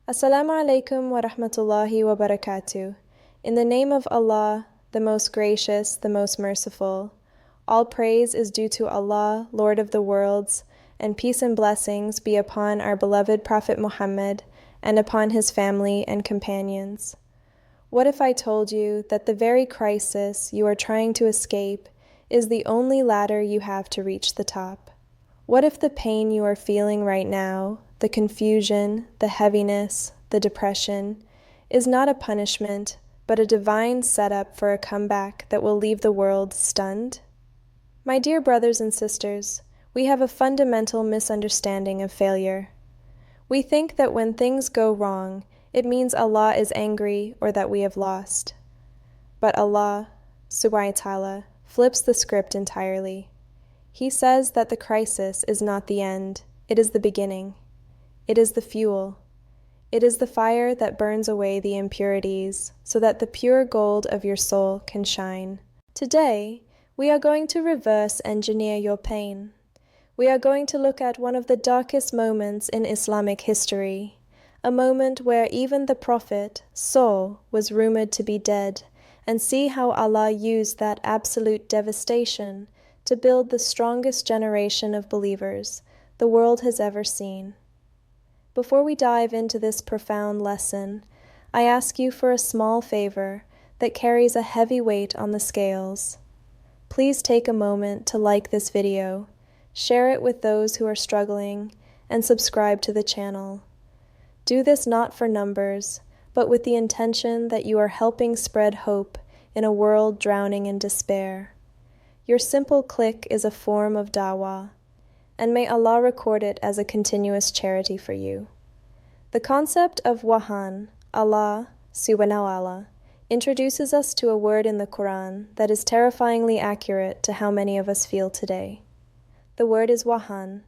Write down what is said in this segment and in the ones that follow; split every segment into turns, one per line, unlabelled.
Assalamu alaikum wa rahmatullahi wa barakatuh. In the name of Allah, the most gracious, the most merciful. All praise is due to Allah, Lord of the worlds, and peace and blessings be upon our beloved Prophet Muhammad and upon his family and companions. What if I told you that the very crisis you are trying to escape is the only ladder you have to reach the top? What if the pain you are feeling right now, the confusion, the heaviness, the depression, is not a punishment, but a divine setup for a comeback that will leave the world stunned? My dear brothers and sisters, we have a fundamental misunderstanding of failure. We think that when things go wrong, it means Allah is angry or that we have lost. But Allah, subhanahu wa ta'ala, flips the script entirely. He says that the crisis is not the end, it is the beginning. It is the fuel. It is the fire that burns away the impurities so that the pure gold of your soul can shine. Today, we are going to reverse engineer your pain. We are going to look at one of the darkest moments in Islamic history, a moment where even the Prophet, Saul, was rumored to be dead, and see how Allah used that absolute devastation to build the strongest generation of believers the world has ever seen. Before we dive into this profound lesson, I ask you for a small favor that carries a heavy weight on the scales. Please take a moment to like this video, share it with those who are struggling, and subscribe to the channel. Do this not for numbers, but with the intention that you are helping spread hope in a world drowning in despair. Your simple click is a form of dawah, and may Allah record it as a continuous charity for you. The concept of Wahan, Allah, subhanahu wa ta'ala, introduces us to a word in the Quran that is terrifyingly accurate to how many of us feel today. The word is Wahan.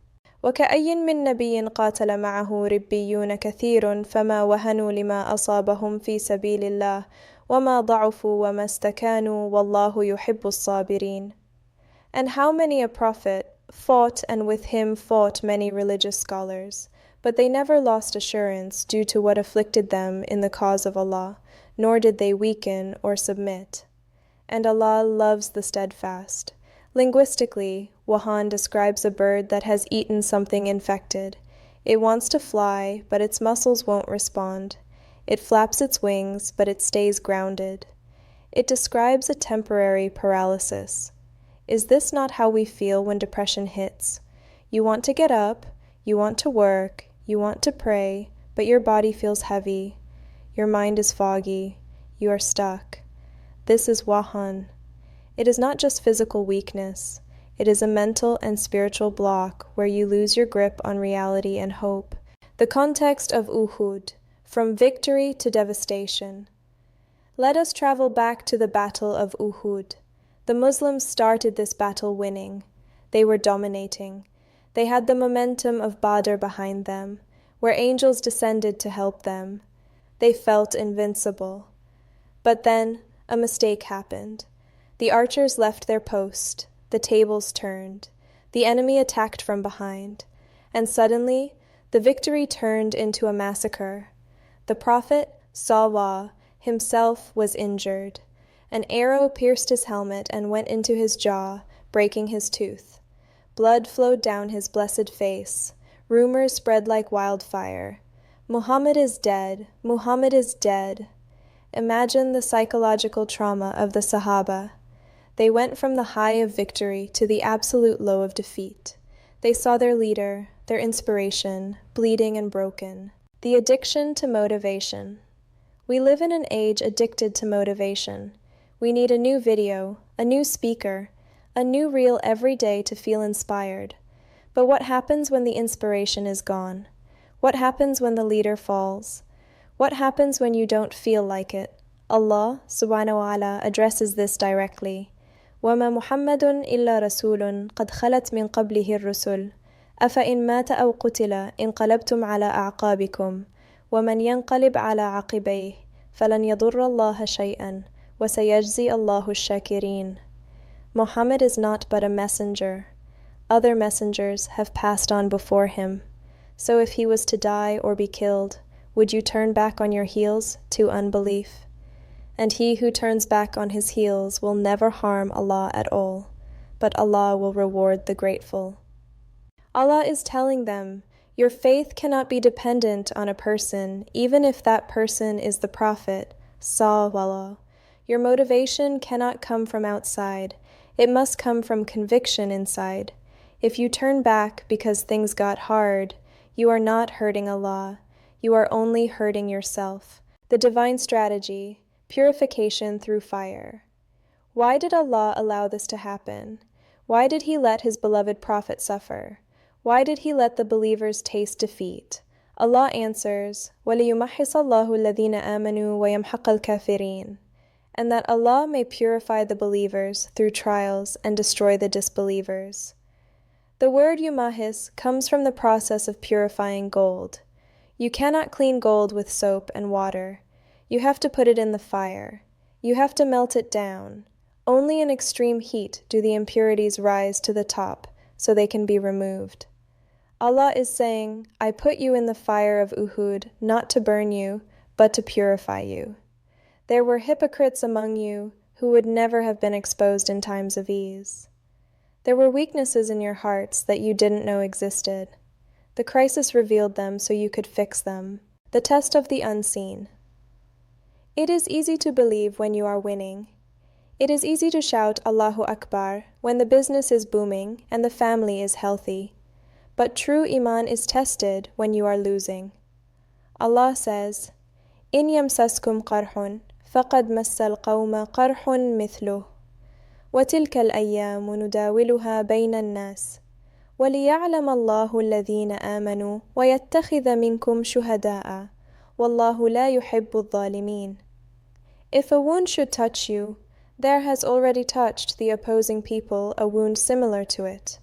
وَكَأَيٍّ مِّن نَبِيٍّ قَاتَلَ مَعَهُ رِبِّيُّونَ كَثِيرٌ فَمَا وَهَنُوا لِمَا أَصَابَهُمْ فِي سَبِيلِ اللَّهِ وَمَا ضَعُفُوا وَمَا اسْتَكَانُوا وَاللَّهُ يُحِبُّ الصَّابِرِينَ. And how many a prophet fought, and with him fought many religious scholars, but they never lost assurance due to what afflicted them in the cause of Allah, nor did they weaken or submit. And Allah loves the steadfast. Linguistically, Wahan describes a bird that has eaten something infected. It wants to fly, but its muscles won't respond. It flaps its wings, but it stays grounded. It describes a temporary paralysis. Is this not how we feel when depression hits? You want to get up, you want to work, you want to pray, but your body feels heavy. Your mind is foggy. You are stuck. This is Wahan. It is not just physical weakness. It is a mental and spiritual block where you lose your grip on reality and hope. The context of Uhud, from victory to devastation. Let us travel back to the Battle of Uhud. The Muslims started this battle winning. They were dominating. They had the momentum of Badr behind them, where angels descended to help them. They felt invincible. But then a mistake happened. The archers left their post. The tables turned. The enemy attacked from behind. And suddenly, the victory turned into a massacre. The Prophet, Salwa, himself was injured. An arrow pierced his helmet and went into his jaw, breaking his tooth. Blood flowed down his blessed face. Rumors spread like wildfire. Muhammad is dead. Muhammad is dead. Imagine the psychological trauma of the Sahaba. They went from the high of victory to the absolute low of defeat. They saw their leader, their inspiration, bleeding and broken. The addiction to motivation. We live in an age addicted to motivation. We need a new video, a new speaker, a new reel every day to feel inspired. But what happens when the inspiration is gone? What happens when the leader falls? What happens when you don't feel like it? Allah subhanahu wa ta'ala addresses this directly. وَمَا مُحَمَّدٌ إِلَّا رَسُولٌ قَدْ خَلَتْ مِنْ قَبْلِهِ الرُّسُلُ أَفَإِنْ مَاتَ أَوْ قُتِلَ انقلبتم على أعقابكم ومن ينقلب على عقبيه فلن يضر الله شيئا وَسَيَجْزِي اللَّهُ الشَّاكِرِينَ. Muhammad is not but a messenger. Other messengers have passed on before him. So if he was to die or be killed, would you turn back on your heels to unbelief? And he who turns back on his heels will never harm Allah at all, but Allah will reward the grateful. Allah is telling them, your faith cannot be dependent on a person, even if that person is the Prophet, Sallallahu. Your motivation cannot come from outside. It must come from conviction inside. If you turn back because things got hard, you are not hurting Allah. You are only hurting yourself. The divine strategy, purification through fire. Why did Allah allow this to happen? Why did He let His beloved Prophet suffer? Why did He let the believers taste defeat? Allah answers, وَلِيُمَحِّصَ اللَّهُ الَّذِينَ آمَنُوا وَيَمْحَقَ الْكَافِرِينَ, and that Allah may purify the believers through trials and destroy the disbelievers. The word yumahis comes from the process of purifying gold. You cannot clean gold with soap and water. You have to put it in the fire. You have to melt it down. Only in extreme heat do the impurities rise to the top, so they can be removed. Allah is saying, I put you in the fire of Uhud not to burn you, but to purify you. There were hypocrites among you who would never have been exposed in times of ease. There were weaknesses in your hearts that you didn't know existed. The crisis revealed them so you could fix them. The test of the unseen. It is easy to believe when you are winning. It is easy to shout Allahu Akbar when the business is booming and the family is healthy. But true Iman is tested when you are losing. Allah says, إِنْ يَمْسَسْكُمْ قَرْحٌ فَقَدْ مَسَّ الْقَوْمَ قَرْحٌ مِثْلُهُ وَتِلْكَ الْأَيَّامُ نُدَاوِلُهَا بَيْنَ النَّاسِ وَلِيَعْلَمَ اللَّهُ الَّذِينَ آمَنُوا وَيَتَّخِذَ مِنْكُمْ شُهَدَاءَ وَاللَّهُ لَا يُحِبُّ الظَّالِمِينَ. If a wound should touch you, there has already touched the opposing people a wound similar to it.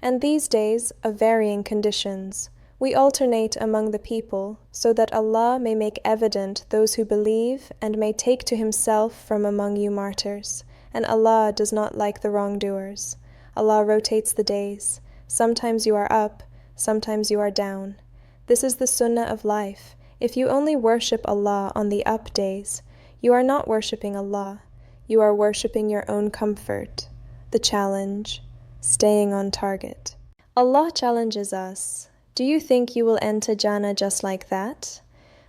And these days, of varying conditions, we alternate among the people, so that Allah may make evident those who believe and may take to Himself from among you martyrs. And Allah does not like the wrongdoers. Allah rotates the days. Sometimes you are up, sometimes you are down. This is the sunnah of life. If you only worship Allah on the up days, you are not worshipping Allah. You are worshipping your own comfort. The challenge, staying on target. Allah challenges us. Do you think you will enter Jannah just like that?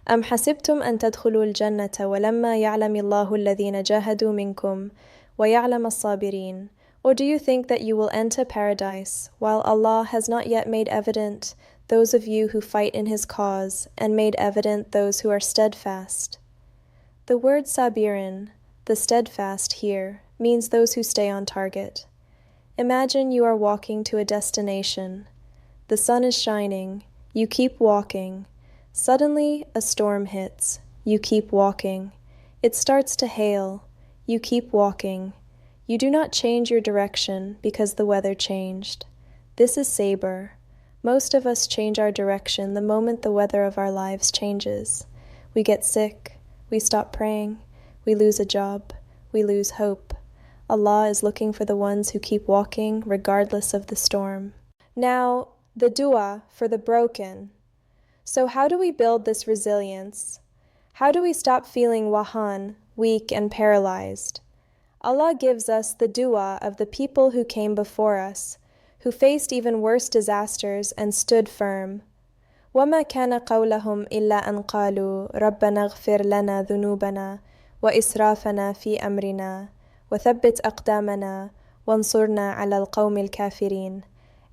أَمْ حَسِبْتُمْ أَن تَدْخُلُوا الْجَنَّةَ وَلَمَّا يَعْلَمِ اللَّهُ الَّذِينَ جَاهَدُوا مِنْكُمْ وَيَعْلَمَ الصَّابِرِينَ. Or do you think that you will enter paradise while Allah has not yet made evident those of you who fight in His cause and made evident those who are steadfast? The word sabirin, the steadfast here, means those who stay on target. Imagine you are walking to a destination. The sun is shining. You keep walking. Suddenly, a storm hits. You keep walking. It starts to hail. You keep walking. You do not change your direction because the weather changed. This is sabr. Most of us change our direction the moment the weather of our lives changes. We get sick. We stop praying. We lose a job. We lose hope. Allah is looking for the ones who keep walking regardless of the storm. Now, the dua for the broken. So how do we build this resilience? How do we stop feeling Wahan, weak and paralyzed? Allah gives us the dua of the people who came before us, who faced even worse disasters and stood firm. وَمَا كَانَ قَوْلَهُمْ إِلَّا أَنْ قَالُوا رَبَّنَا اغْفِرْ لَنَا ذُنُوبَنَا وَإِسْرَافَنَا فِي أَمْرِنَا وَثَبِّتْ أَقْدَامَنَا وَانصُرْنَا عَلَى الْقَوْمِ الْكَافِرِينَ.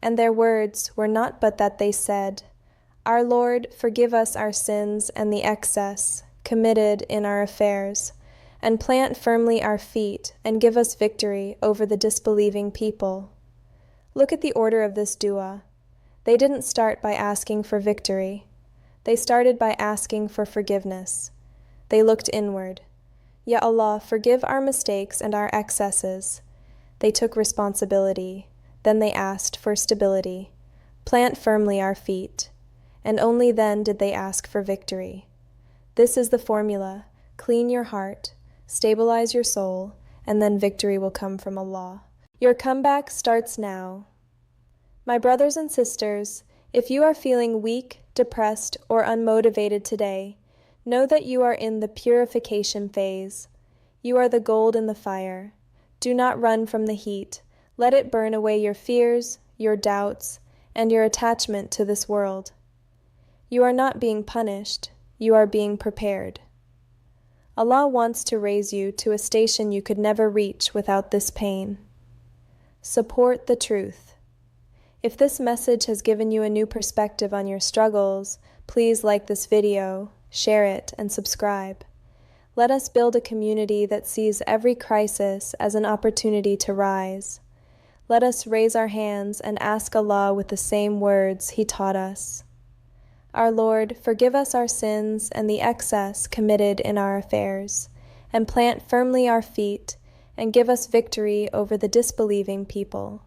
And their words were not but that they said, Our Lord, forgive us our sins and the excess committed in our affairs, and plant firmly our feet and give us victory over the disbelieving people. Look at the order of this dua. They didn't start by asking for victory. They started by asking for forgiveness. They looked inward. Ya Allah, forgive our mistakes and our excesses. They took responsibility. Then they asked for stability. Plant firmly our feet. And only then did they ask for victory. This is the formula. Clean your heart, stabilize your soul, and then victory will come from Allah. Your comeback starts now. My brothers and sisters, if you are feeling weak, depressed, or unmotivated today, know that you are in the purification phase. You are the gold in the fire. Do not run from the heat. Let it burn away your fears, your doubts, and your attachment to this world. You are not being punished. You are being prepared. Allah wants to raise you to a station you could never reach without this pain. Support the truth. If this message has given you a new perspective on your struggles, please like this video, share it, and subscribe. Let us build a community that sees every crisis as an opportunity to rise. Let us raise our hands and ask Allah with the same words He taught us. Our Lord, forgive us our sins and the excess committed in our affairs, and plant firmly our feet, and give us victory over the disbelieving people.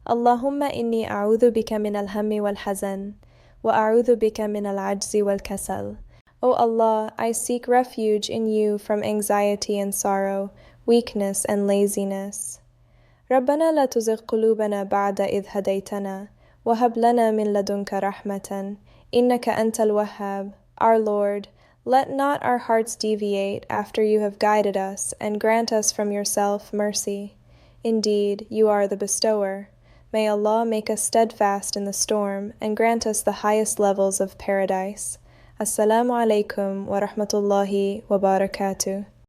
Allahumma inni a'udhu bika min al-hammi wal-hazan, wa a'udhu bika min al-ajzi wal-kasal. O Allah, I seek refuge in you from anxiety and sorrow, weakness and laziness. ربنا لا تزغ قلوبنا بعد إذ هديتنا وهب لنا من لدنك رحمة إنك أنت الوهاب. Our Lord, let not our hearts deviate after you have guided us, and grant us from yourself mercy. Indeed, you are the bestower. May Allah make us steadfast in the storm and grant us the highest levels of paradise. Assalamu alaikum wa rahmatullahi wa barakatuh.